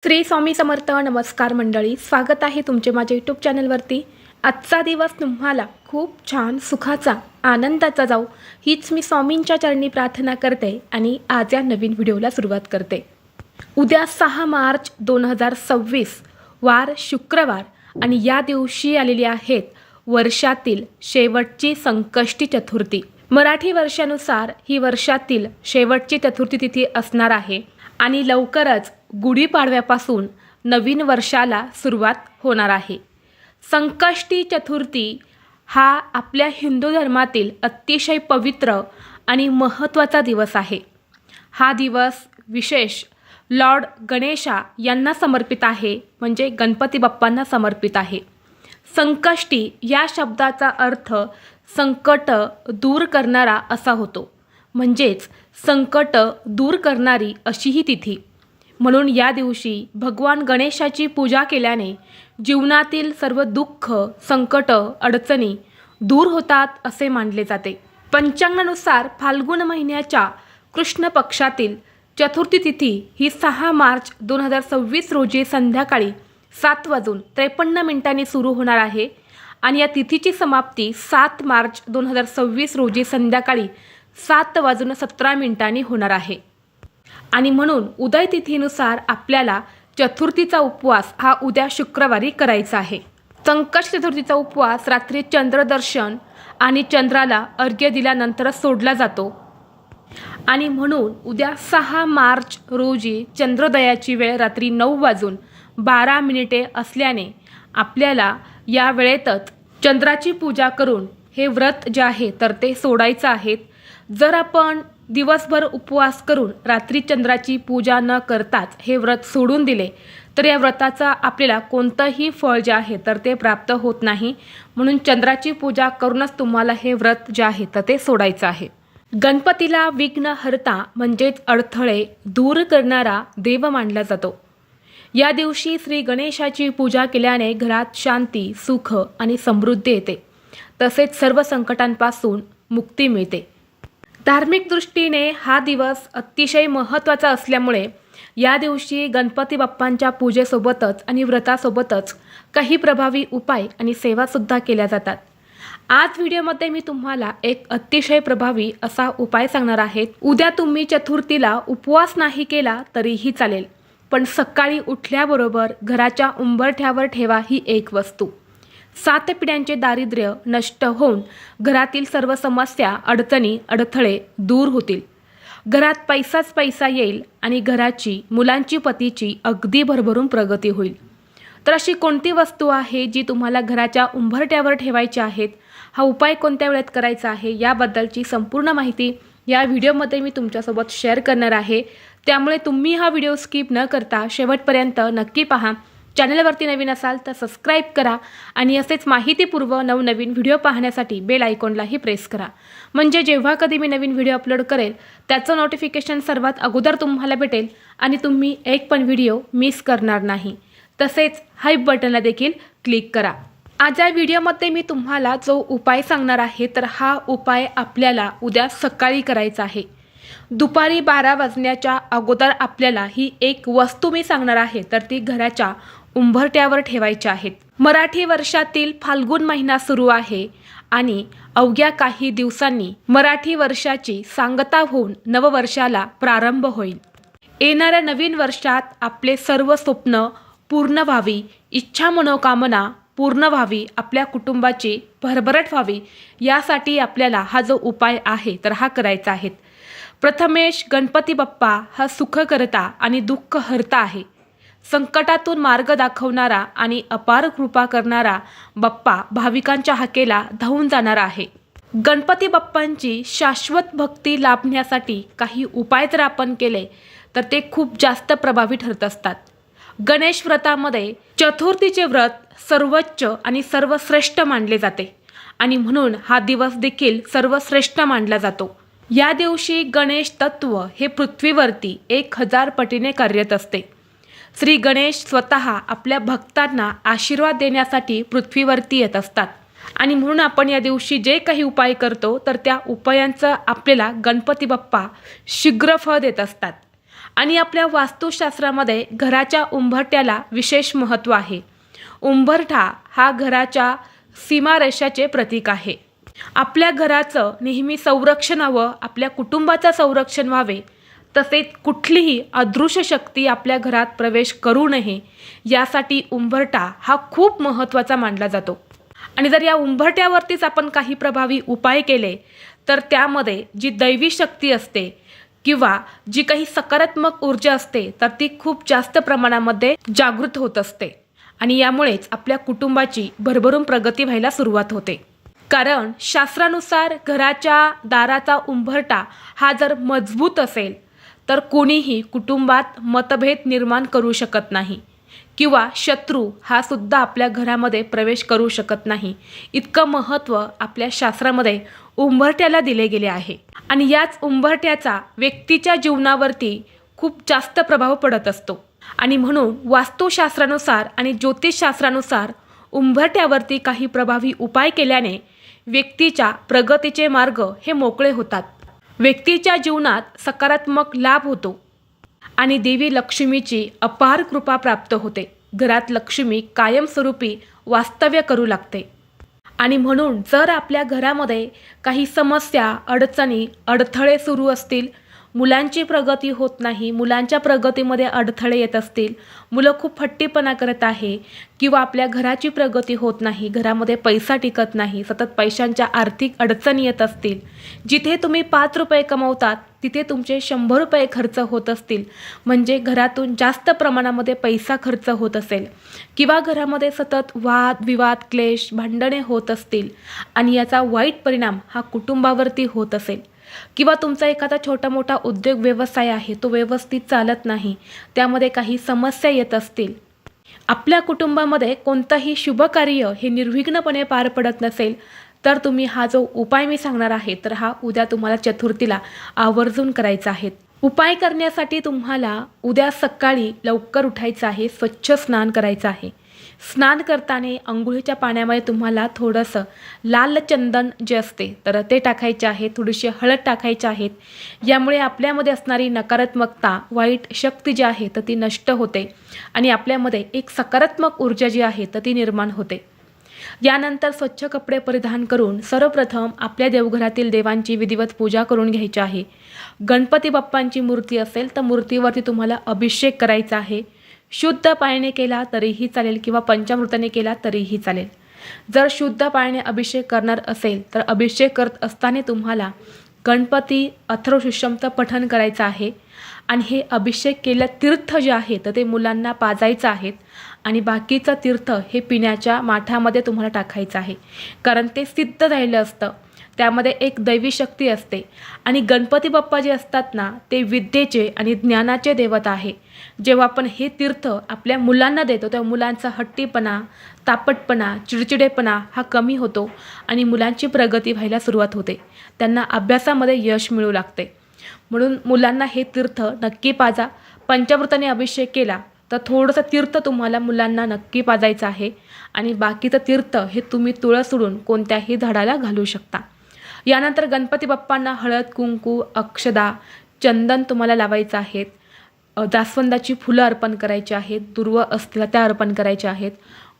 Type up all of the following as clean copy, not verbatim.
श्री स्वामी समर्थ. नमस्कार मंडळी, स्वागत आहे तुमचे माझ्या यूट्यूब चॅनलवरती. आजचा दिवस तुम्हाला खूप छान सुखाचा आनंदाचा जाऊ हीच मी स्वामींच्या चरणी प्रार्थना करते आणि आज या नवीन व्हिडिओला सुरुवात करते. उद्या 6 मार्च 2026 वार शुक्रवार आणि या दिवशी आलेली आहेत वर्षातील शेवटची संकष्टी चतुर्थी. मराठी वर्षानुसार ही वर्षातील शेवटची चतुर्थी तिथी असणार आहे आणि लवकरच गुढीपाडव्यापासून नवीन वर्षाला सुरुवात होणार आहे. संकष्टी चतुर्थी हा आपल्या हिंदू धर्मातील अतिशय पवित्र आणि महत्त्वाचा दिवस आहे. हा दिवस विशेष लॉर्ड गणेशा यांना समर्पित आहे, म्हणजे गणपती बाप्पांना समर्पित आहे. संकष्टी या शब्दाचा अर्थ संकट दूर करणारा असा होतो, म्हणजेच संकट दूर करणारी अशी ही तिथी. म्हणून या दिवशी भगवान गणेशाची पूजा केल्याने जीवनातील सर्व दुःख, संकट, अडचणी दूर होतात असे मानले जाते. पंचांगानुसार फाल्गुन महिन्याच्या कृष्ण पक्षातील चतुर्थी तिथी ही 6 मार्च 2026 रोजी संध्याकाळी 7:53 सुरू होणार आहे आणि या तिथीची समाप्ती 7 मार्च 2026 रोजी संध्याकाळी 7:17 होणार आहे. आणि म्हणून उदय तिथीनुसार आपल्याला चतुर्थीचा उपवास हा उद्या शुक्रवारी करायचा आहे. संकष्टी चतुर्थीचा उपवास रात्री चंद्रदर्शन आणि चंद्राला अर्घ्य दिल्यानंतरच सोडला जातो आणि म्हणून उद्या 6 मार्च रोजी चंद्रोदयाची वेळ रात्री 9:12 असल्याने आपल्याला या वेळेतच चंद्राची पूजा करून हे व्रत जे आहे तर ते सोडायचं आहे. जर आपण दिवसभर उपवास करून रात्री चंद्राची पूजा न करताच हे व्रत सोडून दिले तर या व्रताचा आपल्याला कोणतंही फळ जे आहे तर ते प्राप्त होत नाही. म्हणून चंद्राची पूजा करूनच तुम्हाला हे व्रत जे आहे तर ते सोडायचं आहे. गणपतीला विघ्नहर्ता म्हणजेच अडथळे दूर करणारा देव मानला जातो. या दिवशी श्री गणेशाची पूजा केल्याने घरात शांती, सुख आणि समृद्धी येते, तसेच सर्व संकटांपासून मुक्ती मिळते. धार्मिक दृष्टीने हा दिवस अतिशय महत्त्वाचा असल्यामुळे या दिवशी गणपती बाप्पांच्या पूजेसोबतच आणि व्रतासोबतच काही प्रभावी उपाय आणि सेवासुद्धा केल्या जातात. आज व्हिडिओमध्ये मी तुम्हाला एक अतिशय प्रभावी असा उपाय सांगणार आहे. उद्या तुम्ही चतुर्थीला उपवास नाही केला तरीही चालेल, पण सकाळी उठल्याबरोबर घराच्या उंबरठ्यावर ठेवा ही एक वस्तू. 7 पिढ्यांचे दारिद्र्य नष्ट होऊन घरातील सर्व समस्या, अडचणी, अडथळे दूर होतील. घरात पैसाच पैसा येईल आणि घराची, मुलांची, पतीची अगदी भरभरून प्रगती होईल. तर अशी कोणती वस्तू आहे जी तुम्हाला घराच्या उंबरठ्यावर ठेवायची आहेत, हा उपाय कोणत्या वेळेत करायचा आहे याबद्दलची संपूर्ण माहिती या व्हिडिओमध्ये मी तुमच्यासोबत शेअर करणार आहे. त्यामुळे तुम्ही हा व्हिडिओ स्किप न करता शेवटपर्यंत नक्की पहा. चॅनलवरती नवीन असाल तर सबस्क्राईब करा आणि असेच माहितीपूर्व नवनवीन व्हिडिओ पाहण्यासाठी बेल आयकॉनलाही प्रेस करा, म्हणजे जेव्हा कधी मी नवीन व्हिडिओ अपलोड करेल त्याचं नोटिफिकेशन सर्वात अगोदर तुम्हाला भेटेल आणि तुम्ही एक पण व्हिडिओ मिस करणार नाही. तसेच हाईप बटनला देखील क्लिक करा. आज या व्हिडिओमध्ये मी तुम्हाला जो उपाय सांगणार आहे तर हा उपाय आपल्याला उद्या सकाळी करायचा आहे. दुपारी 12 वाजण्याच्या अगोदर आपल्याला ही एक वस्तू मी सांगणार आहे तर ती घराच्या उंबरठ्यावर ठेवायच्या आहेत. मराठी वर्षातील फाल्गुन महिना सुरू आहे आणि अवघ्या काही दिवसांनी मराठी वर्षाची सांगता होऊन नववर्षाला प्रारंभ होईल. येणाऱ्या नवीन वर्षात आपले सर्व स्वप्न पूर्ण व्हावी, इच्छा मनोकामना पूर्ण व्हावी, आपल्या कुटुंबाची भरभराट व्हावी, यासाठी आपल्याला हा जो उपाय आहे तर हा करायचा आहे. प्रथमेश गणपती बाप्पा हा सुखकर्ता आणि दुःख हर्ता आहे. संकटातून मार्ग दाखवणारा आणि अपार कृपा करणारा बाप्पा भाविकांच्या हाकेला धावून जाणारा आहे. गणपती बाप्पांची शाश्वत भक्ती लाभण्यासाठी काही उपाय जर आपण केले तर ते खूप जास्त प्रभावी ठरत असतात. गणेश व्रतामध्ये चतुर्थीचे व्रत सर्वोच्च आणि सर्वश्रेष्ठ मानले जाते आणि म्हणून हा दिवस देखील सर्वश्रेष्ठ मानला जातो. या दिवशी गणेश तत्व हे पृथ्वीवरती 1000 पटीने कार्यरत असते. श्री गणेश स्वतः आपल्या भक्तांना आशीर्वाद देण्यासाठी पृथ्वीवरती येत असतात आणि म्हणून आपण या दिवशी जे काही उपाय करतो तर त्या उपायांचं आपल्याला गणपती बाप्पा शीघ्र फळ देत असतात. आणि आपल्या वास्तुशास्त्रामध्ये घराच्या उंबरठ्याला विशेष महत्त्व आहे. उंबरठा हा घराच्या सीमारेषाचे प्रतीक आहे. आपल्या घराचं नेहमी संरक्षण व्हावं, आपल्या कुटुंबाचं संरक्षण व्हावे, तसेच कुठलीही अदृश्य शक्ती आपल्या घरात प्रवेश करू नये यासाठी उंबरठा हा खूप महत्त्वाचा मानला जातो. आणि जर या उंबरठ्यावरतीच आपण काही प्रभावी उपाय केले तर त्यामध्ये जी दैवी शक्ती असते किंवा जी काही सकारात्मक ऊर्जा असते तर ती खूप जास्त प्रमाणामध्ये जागृत होत असते आणि यामुळेच आपल्या कुटुंबाची भरभरून प्रगती व्हायला सुरुवात होते. कारण शास्त्रानुसार घराच्या दाराचा उंबरठा हा जर मजबूत असेल तर कोणीही कुटुंबात मतभेद निर्माण करू शकत नाही किंवा शत्रू हा सुद्धा आपल्या घरामध्ये प्रवेश करू शकत नाही. इतकं महत्त्व आपल्या शास्त्रामध्ये उंबरठ्याला दिले गेले आहे. आणि याच उंबरठ्याचा व्यक्तीच्या जीवनावरती खूप जास्त प्रभाव पडत असतो. आणि म्हणून वास्तुशास्त्रानुसार आणि ज्योतिषशास्त्रानुसार उंबरठ्यावरती काही प्रभावी उपाय केल्याने व्यक्तीच्या प्रगतीचे मार्ग हे मोकळे होतात. व्यक्तीच्या जीवनात सकारात्मक लाभ होतो आणि देवी लक्ष्मीची अपार कृपा प्राप्त होते. घरात लक्ष्मी कायमस्वरूपी वास्तव्य करू लागते. आणि म्हणून जर आपल्या घरामध्ये काही समस्या, अडचणी, अडथळे सुरू असतील, मुलांची प्रगती होत नाही, मुलांच्या प्रगतीमध्ये अडथळे येत असतील, मुलं खूप हट्टीपणा करत आहे किंवा आपल्या घराची प्रगती होत नाही, घरामध्ये पैसा टिकत नाही, सतत पैशांच्या आर्थिक अडचणी येत असतील, जिथे तुम्ही 5 रुपये कमवतात तिथे तुमचे 100 रुपये खर्च होत असतील, म्हणजे घरातून जास्त प्रमाणामध्ये पैसा खर्च होत असेल किंवा घरामध्ये सतत वाद विवाद, क्लेश, भांडणे होत असतील आणि याचा वाईट परिणाम हा कुटुंबावरती होत असेल किंवा तुमचा एखादा छोटा मोठा उद्योग व्यवसाय आहे तो व्यवस्थित चालत नाही, त्यामध्ये काही समस्या येत असतील, आपल्या कुटुंबामध्ये कोणतंही शुभकार्य हे निर्विघ्नपणे पार पडत नसेल तर तुम्ही हा जो उपाय मी सांगणार आहे तर हा उद्या तुम्हाला चतुर्थीला आवर्जून करायचा आहे. उपाय करण्यासाठी तुम्हाला उद्या सकाळी लवकर उठायचं आहे, स्वच्छ स्नान करायचं आहे. स्नान करताना अंघोळीच्या पाण्यामध्ये तुम्हाला थोडंसं लाल चंदन जे असते तर ते टाकायचे आहे, थोडीशी हळद टाकायची आहेत. यामुळे आपल्यामध्ये असणारी नकारात्मकता, वाईट शक्ती जी आहे तर ती नष्ट होते आणि आपल्यामध्ये एक सकारात्मक ऊर्जा जी आहे तर ती निर्माण होते. यानंतर स्वच्छ कपडे परिधान करून सर्वप्रथम आपल्या देवघरातील देवांची विधिवत पूजा करून घ्यायची आहे. गणपती बाप्पांची मूर्ती असेल तर मूर्तीवरती तुम्हाला अभिषेक करायचा आहे. शुद्ध पाण्याने केला तरीही चालेल किंवा पंचामृताने केला तरीही चालेल. जर शुद्ध पाण्याने अभिषेक करणार असेल तर अभिषेक करत असताना तुम्हाला गणपती अथर्वशीर्षमचं पठण करायचं आहे आणि हे अभिषेक केलं तीर्थ जे आहे तर ते मुलांना पाजायचं आहे आणि बाकीचं तीर्थ हे पिण्याच्या माठामध्ये तुम्हाला टाकायचं आहे. कारण ते सिद्ध राहिलं असतं, त्यामध्ये एक दैवी शक्ती असते आणि गणपती बाप्पा जे असतात ना ते विद्येचे आणि ज्ञानाचे देवता आहे. जेव्हा आपण हे तीर्थ आपल्या मुलांना देतो तेव्हा मुलांचा हट्टीपणा, तापटपणा, चिडचिडेपणा हा कमी होतो आणि मुलांची प्रगती व्हायला सुरुवात होते. त्यांना अभ्यासामध्ये यश मिळू लागते. म्हणून मुलांना हे तीर्थ नक्की पाजा. पंचामृताने अभिषेक केला तर थोडंसं तीर्थ तुम्हाला मुलांना नक्की पाजायचं आहे आणि बाकीचं तीर्थ हे तुम्ही तुळस सोडून कोणत्याही झाडाला घालू शकता. यानंतर गणपती बाप्पांना हळद, कुंकू, अक्षदा, चंदन तुम्हाला लावायचं आहेत. जास्वंदाची फुलं अर्पण करायची आहेत, दुर्वा असतील त्या अर्पण करायच्या आहेत,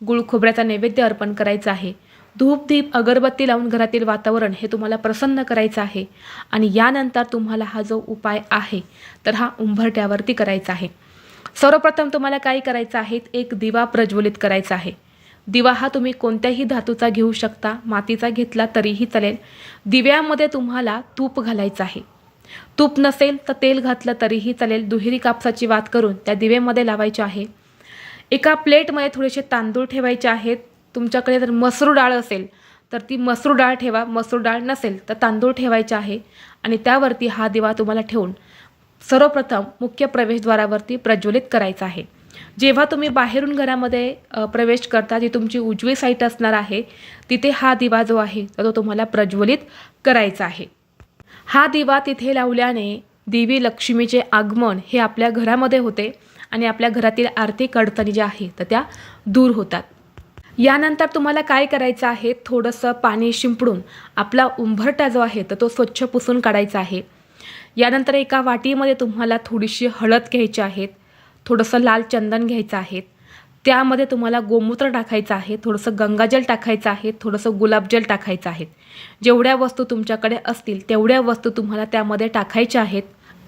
गुळ खोबऱ्याचा नैवेद्य अर्पण करायचा आहे. धूप दीप अगरबत्ती लावून घरातील वातावरण हे तुम्हाला प्रसन्न करायचं आहे. आणि यानंतर तुम्हाला हा जो उपाय आहे तर हा उंबरठ्यावरती करायचा आहे. सर्वप्रथम तुम्हाला काय करायचं आहे, एक दिवा प्रज्वलित करायचा आहे. दिवा हा तुम्ही कोणत्याही धातूचा घेऊ शकता, मातीचा घेतला तरीही चालेल. दिव्यामध्ये तुम्हाला तूप घालायचं आहे. तूप नसेल तर तेल घातलं तरीही चालेल. दुहेरी कापसाची वात करून त्या दिवेमध्ये लावायची आहे. एका प्लेटमध्ये थोडेसे तांदूळ ठेवायचे आहेत. तुमच्याकडे जर मसूर डाळ असेल तर ती मसूर डाळ ठेवा, मसूर डाळ नसेल तर तांदूळ ठेवायचे आहे आणि त्यावरती हा दिवा तुम्हाला ठेवून सर्वप्रथम मुख्य प्रवेशद्वारावरती प्रज्वलित करायचा आहे. जेव्हा तुम्ही बाहेरून घरामध्ये प्रवेश करता, जी तुमची उजवी साईड असणार आहे तिथे हा दिवा जो आहे तो तुम्हाला प्रज्वलित करायचा आहे. हा दिवा तिथे लावल्याने देवी लक्ष्मीचे आगमन हे आपल्या घरामध्ये होते आणि आपल्या घरातील आर्थिक अडचणी ज्या आहेत तर त्या दूर होतात. यानंतर तुम्हाला काय करायचं आहे, थोडंसं पाणी शिंपडून आपला उंबरठा जो आहे तर तो स्वच्छ पुसून काढायचा आहे. यानंतर एका वाटीमध्ये तुम्हाला थोडीशी हळद घ्यायची आहे, थोडंसं लाल चंदन घ्यायचं आहे, त्यामध्ये तुम्हाला गोमूत्र टाकायचं आहे, थोडंसं गंगाजल टाकायचं आहे, थोडंसं गुलाबजल टाकायचं आहे. जेवढ्या वस्तू तुमच्याकडे असतील तेवढ्या वस्तू तुम्हाला त्यामध्ये टाकायच्या आहेत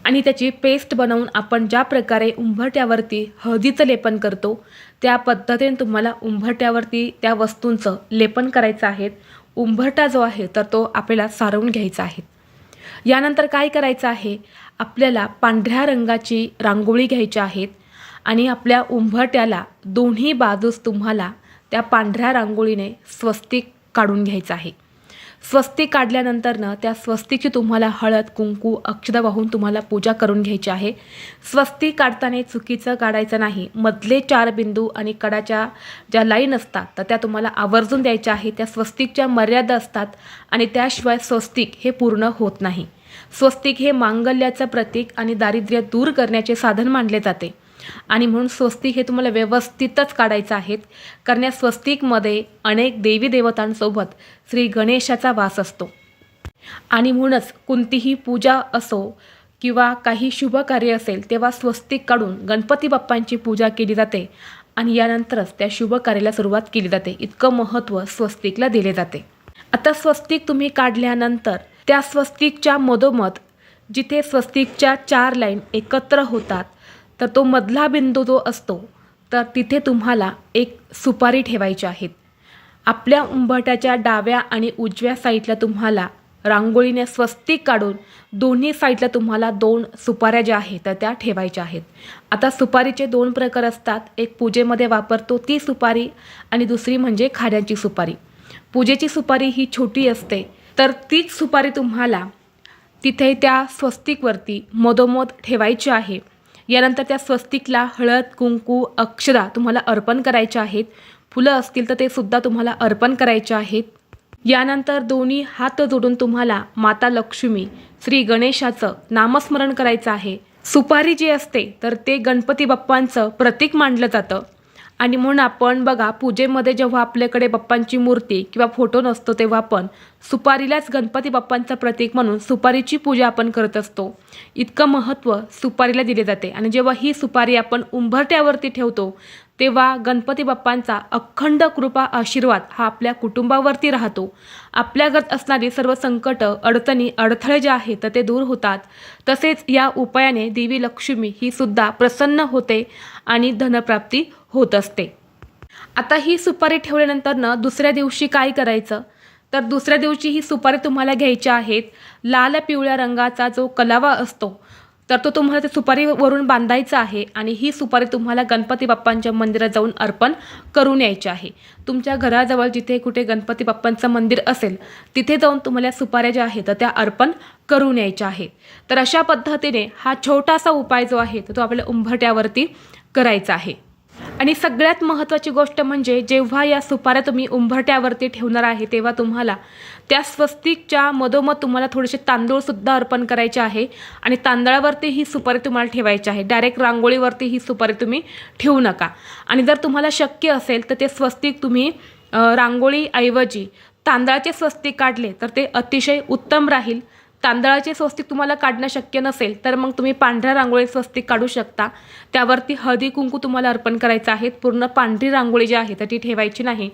आणि त्याची पेस्ट बनवून आपण ज्या प्रकारे उंबरठ्यावरती हळदीचं लेपन करतो त्या पद्धतीने तुम्हाला उंबरठ्यावरती त्या वस्तूंचं लेपन करायचं आहे. उंबरठा जो आहे तर तो आपल्याला सारवून घ्यायचा आहे. यानंतर काय करायचं आहे, आपल्याला पांढऱ्या रंगाची रांगोळी घ्यायची आहेत आणि आपल्या उंबरठ्याला दोन्ही बाजूस तुम्हाला त्या पांढऱ्या रांगोळीने स्वस्तिक काढून घ्यायचं आहे. स्वस्तिक काढल्यानंतरनं त्या स्वस्तिकची तुम्हाला हळद कुंकू अक्षता वाहून तुम्हाला पूजा करून घ्यायची आहे. स्वस्तिक काढताना चुकीचं काढायचं नाही. मधले 4 बिंदू आणि कडाच्या ज्या लाईन असतात तर त्या तुम्हाला आवर्जून द्यायच्या आहे. त्या स्वस्तिकच्या मर्यादा असतात आणि त्याशिवाय स्वस्तिक हे पूर्ण होत नाही. स्वस्तिक हे मांगल्याचं प्रतीक आणि दारिद्र्य दूर करण्याचे साधन मानले जाते आणि म्हणून स्वस्तिक हे तुम्हाला व्यवस्थितच काढायचं आहे. कारण या स्वस्तिकमध्ये अनेक देवी देवतांसोबत श्री गणेशाचा वास असतो आणि म्हणूनच कोणतीही पूजा असो किंवा काही शुभ कार्य असेल तेव्हा स्वस्तिक काढून गणपती बाप्पांची पूजा केली जाते आणि यानंतरच त्या शुभ कार्याला सुरुवात केली जाते. इतकं महत्त्व स्वस्तिकला दिले जाते. आता स्वस्तिक तुम्ही काढल्यानंतर त्या स्वस्तिकच्या मधोमध जिथे स्वस्तिकच्या 4 लाईन एकत्र होतात तर तो मधला बिंदू जो असतो तर तिथे तुम्हाला एक सुपारी ठेवायची आहेत. आपल्या उंबरठ्याच्या डाव्या आणि उजव्या साईडला तुम्हाला रांगोळीने स्वस्तिक काढून दोन्ही साईडला तुम्हाला 2 सुपाऱ्या ज्या आहेत तर त्या ठेवायच्या आहेत. आता सुपारीचे 2 प्रकार असतात. एक पूजेमध्ये वापरतो ती सुपारी आणि दुसरी म्हणजे खाण्याची सुपारी. पूजेची सुपारी ही छोटी असते तर तीच सुपारी तुम्हाला तिथे त्या स्वस्तिकवरती मधोमध ठेवायची आहे. यानंतर त्या स्वस्तिकला हळद कुंकू अक्षता तुम्हाला अर्पण करायचे आहेत. फुलं असतील तर ते सुद्धा तुम्हाला अर्पण करायचे आहेत. यानंतर दोन्ही हात जोडून तुम्हाला माता लक्ष्मी श्री गणेशाचं नामस्मरण करायचं आहे. सुपारी जी असते तर ते गणपती बाप्पांचं प्रतीक मानलं जातं आणि म्हणून आपण बघा पूजेमध्ये जेव्हा आपल्याकडे बाप्पांची मूर्ती किंवा फोटो नसतो तेव्हा आपण सुपारीलाच गणपती बाप्पांचं प्रतीक म्हणून सुपारीची पूजा आपण करत असतो. इतकं महत्त्व सुपारीला दिले जाते आणि जेव्हा ही सुपारी आपण उंबरठ्यावरती ठेवतो तेव्हा गणपती बाप्पांचा अखंड कृपा आशीर्वाद हा आपल्या कुटुंबावरती राहतो. आपल्यागत असणारी सर्व संकट अडचणी अडथळे जे आहेत तर ते दूर होतात. तसेच या उपायाने देवी लक्ष्मी ही सुद्धा प्रसन्न होते आणि धनप्राप्ती होत असते. आता ही सुपारी ठेवल्यानंतर दुसऱ्या दिवशी काय करायचं तर दुसऱ्या दिवशी ही सुपारी तुम्हाला घ्यायची आहेत. लाल पिवळ्या रंगाचा जो कलावा असतो तर तो तुम्हाला त्या सुपारीवरून बांधायचा आहे आणि ही सुपारी तुम्हाला गणपती बाप्पांच्या मंदिरात जाऊन अर्पण करून यायची आहे. तुमच्या घराजवळ जिथे कुठे गणपती बाप्पांचं मंदिर असेल तिथे जाऊन तुम्हाला सुपाऱ्या ज्या आहेत त्या अर्पण करून यायच्या आहेत. तर अशा पद्धतीने हा छोटासा उपाय जो आहे तो आपल्या उंबरठ्यावरती करायचा आहे. आणि सगळ्यात महत्त्वाची गोष्ट म्हणजे जेव्हा या सुपाऱ्या तुम्ही उंबरठ्यावरती ठेवणार आहे तेव्हा तुम्हाला त्या स्वस्तिकच्या मधोमध तुम्हाला थोडेसे तांदूळसुद्धा अर्पण करायचे आहे आणि तांदळावरती ही सुपारी तुम्हाला ठेवायची आहे. डायरेक्ट रांगोळीवरती ही सुपारी तुम्ही ठेवू नका. आणि जर तुम्हाला शक्य असेल तर ते स्वस्तिक तुम्ही रांगोळीऐवजी तांदळाचे स्वस्तिक काढले तर ते अतिशय उत्तम राहील. तांदळाचे स्वस्तिक तुम्हाला काढणं शक्य नसेल तर मग तुम्ही पांढऱ्या रांगोळी स्वस्तिक काढू शकता. त्यावरती हळदी कुंकू तुम्हाला अर्पण करायचं आहे. पूर्ण पांढरी रांगोळी जी आहे तर ती ठेवायची नाही.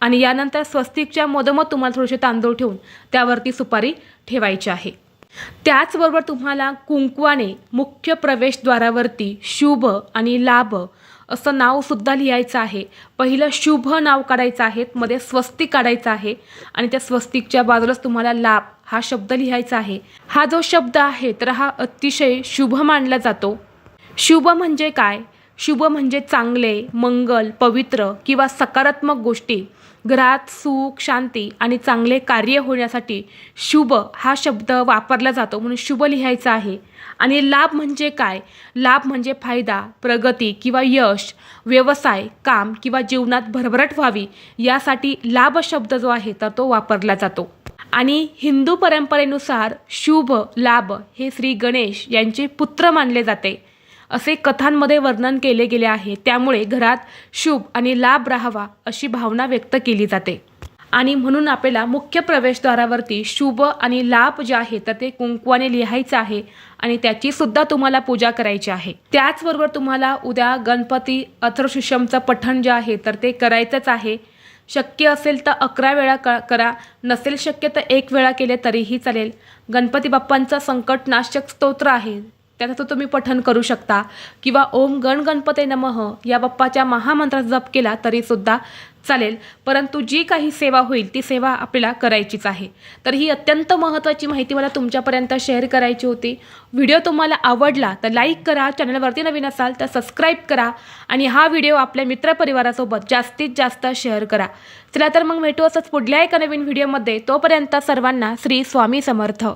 आणि यानंतर स्वस्तिकच्या मधोमध तुम्हाला थोडेसे तांदूळ ठेवून त्यावरती सुपारी ठेवायची आहे. त्याचबरोबर तुम्हाला कुंकवाने मुख्य प्रवेशद्वारावरती शुभ आणि लाभ असं नावसुद्धा लिहायचं आहे. पहिलं शुभ नाव काढायचं आहे, मध्ये स्वस्तिक काढायचं आहे आणि त्या स्वस्तिकच्या बाजूलाच तुम्हाला लाभ हा शब्द लिहायचा आहे. हा जो शब्द आहे तर हा अतिशय शुभ मानला जातो. शुभ म्हणजे काय? शुभ म्हणजे चांगले, मंगल, पवित्र किंवा सकारात्मक गोष्टी, घरात सुख शांती आणि चांगले कार्य होण्यासाठी शुभ हा शब्द वापरला जातो म्हणून शुभ लिहायचा आहे. आणि लाभ म्हणजे काय? लाभ म्हणजे फायदा, प्रगती किंवा यश, व्यवसाय, काम किंवा जीवनात भरभराट व्हावी यासाठी लाभ शब्द जो आहे तर तो वापरला जातो. आणि हिंदू परंपरेनुसार शुभ लाभ हे श्री गणेश यांचे पुत्र मानले जाते असे कथांमध्ये वर्णन केले गेले आहे. त्यामुळे घरात शुभ आणि लाभ राहावा अशी भावना व्यक्त केली जाते. आणि म्हणून आपल्याला मुख्य प्रवेशद्वारावरती शुभ आणि लाभ जे आहे तर ते कुंकवाने लिहायचं आहे आणि त्याची सुद्धा तुम्हाला पूजा करायची आहे। त्याचबरोबर तुम्हाला उद्या गणपती अथर्वशीर्षमचं पठण जे आहे तर ते करायचंच आहे। शक्य असेल तर 11 वेळा करा, नसेल शक्य तर 1 वेळा केले तरीही चालेल। गणपती बाप्पांचा संकटनाशक स्तोत्र आहे त्याचं तुम्ही पठण करू शकता किंवा ओम गण गणपते नमः या बाप्पाच्या महामंत्राचा जप केला तरी सुद्धा चालेल, परंतु जी काही सेवा होईल ती सेवा आपल्याला करायचीच आहे। तर ही अत्यंत महत्त्वाची माहिती मला तुमच्यापर्यंत शेअर करायची होती। व्हिडिओ तुम्हाला आवडला तर लाईक करा, चॅनलवरती नवीन असाल तर सबस्क्राईब करा आणि हा व्हिडिओ आपल्या मित्रपरिवारासोबत जास्तीत जास्त शेअर करा। चला तर मग भेटू असंच पुढल्या एका नवीन व्हिडिओमध्ये। तोपर्यंत सर्वांना श्री स्वामी समर्थ।